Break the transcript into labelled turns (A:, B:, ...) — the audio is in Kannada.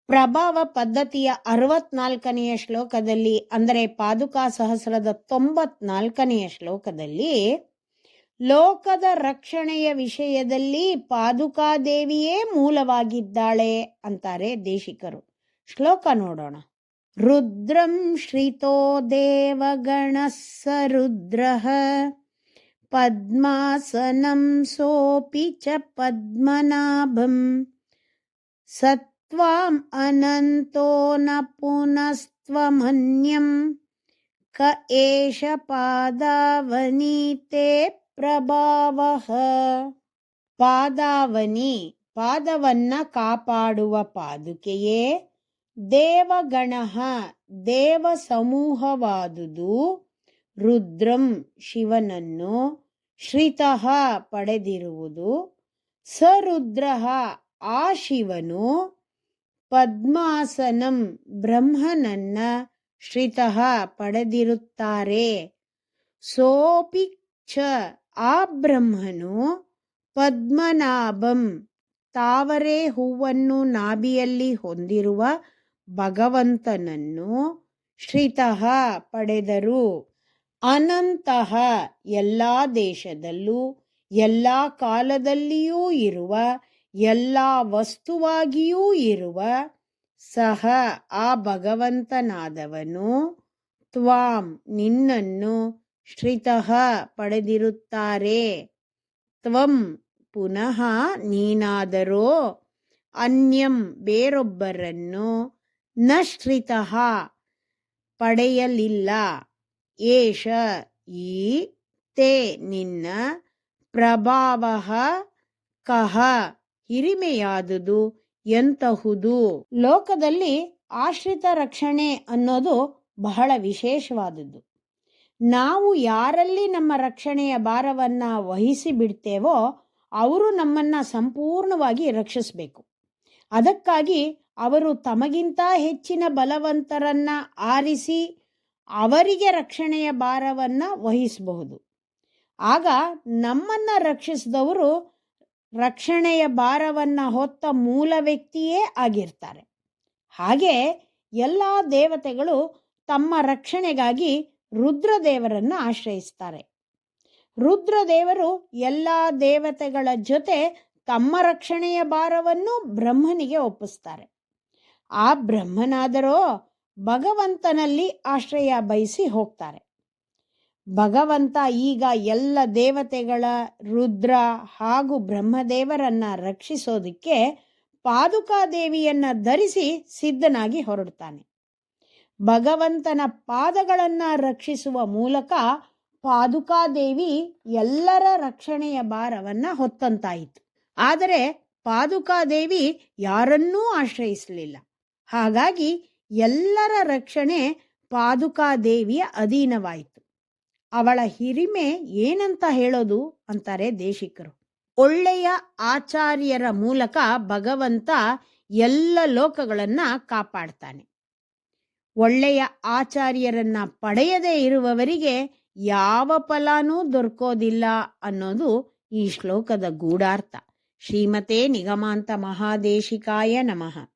A: ಪ್ರಭಾವ ಪದ್ಧತಿಯ 64ನೆಯ ಶ್ಲೋಕದಲ್ಲಿ, ಅಂದರೆ ಪಾದುಕಾ ಸಹಸ್ರದ 94ನೆಯ ಶ್ಲೋಕದಲ್ಲಿ, ಲೋಕದ ರಕ್ಷಣೆಯ ವಿಷಯದಲ್ಲಿ ಪಾದುಕಾದೇವಿಯೇ ಮೂಲವಾಗಿದ್ದಾಳೆ ಅಂತಾರೆ ದೇಶಿಕರು. ಶ್ಲೋಕ ನೋಡೋಣ. ರುದ್ರಂ ಶ್ರಿತೋ ದೇವಗಣಃ ಸ ರುದ್ರಃ ಪದ್ಮಾಸನಂ ಸೋಪಿ ಚ ಪದ್ಮನಾಭಂ ಸತ್ವಾಂ ಅನಂತೋ ನ ಪುನಸ್ತ್ವಮನ್ಯಂ ಕ ಏಷ ಪಾದಾವನೀತೆ ಪ್ರಭಾವಃ. ಪಾದಾವನಿ, ಪಾದವನ್ನ ಕಾಪಾಡುವ ಪಾದುಕೆಯೇ. ದೇವಗಣಃ, ದೇವ ಸಮೂಹವಾದುದು. ರುದ್ರಂ, ಶಿವನನ್ನು. ಶ್ರಿತಃ, ಪಡೆದಿರುವುದು. ಸರುದ್ರಃ, ಆ ಶಿವನು. ಪದ್ಮಾಸನಂ, ಬ್ರಹ್ಮನನ್ನ ಶ್ರಿತಃ ಪಡೆದಿರುತ್ತಾರೆ. ಸೋಪಿ ಚ, ಆ ಬ್ರಹ್ಮನು. ಪದ್ಮನಾಭಂ, ತಾವರೆ ಹೂವನ್ನು ನಾಭಿಯಲ್ಲಿ ಹೊಂದಿರುವ ಭಗವಂತನನ್ನು. ಶ್ರಿತಃ, ಪಡೆದರು. ಅನಂತಃ, ಎಲ್ಲ ದೇಶದಲ್ಲೂ ಎಲ್ಲ ಕಾಲದಲ್ಲಿಯೂ ಇರುವ, ಎಲ್ಲ ವಸ್ತುವಾಗಿಯೂ ಇರುವ. ಸಹ, ಆ ಭಗವಂತನಾದವನು. ತ್ವಾಂ, ನಿನ್ನನ್ನು. ಶ್ರಿತಃ, ಪಡೆದಿರುತ್ತಾರೆ. ತ್ವಂ, ಪುನಃ ನೀನಾದರೋ. ಅನ್ಯಂ, ಬೇರೊಬ್ಬರನ್ನು. ನ ಶ್ರಿತಃ, ಪಡೆಯಲಿಲ್ಲ. ಏಷ, ಈ. ತೇ, ನಿನ್ನ. ಪ್ರಭಾವಃ, ಕಹ, ಹಿರಿಮೆಯಾದುದು, ಎಂತಹುದು. ಲೋಕದಲ್ಲಿ ಆಶ್ರಿತ ರಕ್ಷಣೆ ಅನ್ನೋದು ಬಹಳ ವಿಶೇಷವಾದದ್ದು. ನಾವು ಯಾರಲ್ಲಿ ನಮ್ಮ ರಕ್ಷಣೆಯ ಭಾರವನ್ನ ವಹಿಸಿ ಬಿಡ್ತೇವೋ ಅವರು ನಮ್ಮನ್ನ ಸಂಪೂರ್ಣವಾಗಿ ರಕ್ಷಿಸಬೇಕು. ಅದಕ್ಕಾಗಿ ಅವರು ತಮಗಿಂತ ಹೆಚ್ಚಿನ ಬಲವಂತರನ್ನ ಆರಿಸಿ ಅವರಿಗೆ ರಕ್ಷಣೆಯ ಭಾರವನ್ನ ವಹಿಸಬಹುದು. ಆಗ ನಮ್ಮನ್ನ ರಕ್ಷಿಸಿದವರು ರಕ್ಷಣೆಯ ಭಾರವನ್ನ ಹೊತ್ತ ಮೂಲ ವ್ಯಕ್ತಿಯೇ ಆಗಿರ್ತಾರೆ. ಹಾಗೆ ಎಲ್ಲ ದೇವತೆಗಳು ತಮ್ಮ ರಕ್ಷಣೆಗಾಗಿ ರುದ್ರದೇವರನ್ನು ಆಶ್ರಯಿಸ್ತಾರೆ. ರುದ್ರದೇವರು ಎಲ್ಲ ದೇವತೆಗಳ ಜೊತೆ ತಮ್ಮ ರಕ್ಷಣೆಯ ಭಾರವನ್ನು ಬ್ರಹ್ಮನಿಗೆ ಒಪ್ಪಿಸ್ತಾರೆ. ಆ ಬ್ರಹ್ಮನಾದರೋ ಭಗವಂತನಲ್ಲಿ ಆಶ್ರಯ ಬಯಸಿ ಹೋಗ್ತಾರೆ. ಭಗವಂತ ಈಗ ಎಲ್ಲ ದೇವತೆಗಳ, ರುದ್ರ ಹಾಗೂ ಬ್ರಹ್ಮದೇವರನ್ನ ರಕ್ಷಿಸೋದಕ್ಕೆ ಪಾದುಕಾದೇವಿಯನ್ನ ಧರಿಸಿ ಸಿದ್ಧನಾಗಿ ಹೊರಡ್ತಾನೆ. ಭಗವಂತನ ಪಾದಗಳನ್ನ ರಕ್ಷಿಸುವ ಮೂಲಕ ಪಾದುಕಾದೇವಿ ಎಲ್ಲರ ರಕ್ಷಣೆಯ ಭಾರವನ್ನ ಹೊತ್ತಂತಾಯಿತು. ಆದರೆ ಪಾದುಕಾದೇವಿ ಯಾರನ್ನೂ ಆಶ್ರಯಿಸಲಿಲ್ಲ. ಹಾಗಾಗಿ ಎಲ್ಲರ ರಕ್ಷಣೆ ಪಾದುಕಾದೇವಿಯ ಅಧೀನವಾಯಿತು. ಅವಳ ಹಿರಿಮೆ ಏನಂತ ಹೇಳೋದು ಅಂತಾರೆ ದೇಶಿಕರು. ಒಳ್ಳೆಯ ಆಚಾರ್ಯರ ಮೂಲಕ ಭಗವಂತ ಎಲ್ಲ ಲೋಕಗಳನ್ನ ಕಾಪಾಡ್ತಾನೆ. ಒಳ್ಳೆಯ ಆಚಾರ್ಯರನ್ನ ಪಡೆಯದೇ ಇರುವವರಿಗೆ ಯಾವ ಫಲಾನೂ ದೊರಕೋದಿಲ್ಲ ಅನ್ನೋದು ಈ ಶ್ಲೋಕದ ಗೂಢಾರ್ಥ. ಶ್ರೀಮತೆ ನಿಗಮಾಂತ ಮಹಾದೇಶಿಕಾಯ ನಮಃ.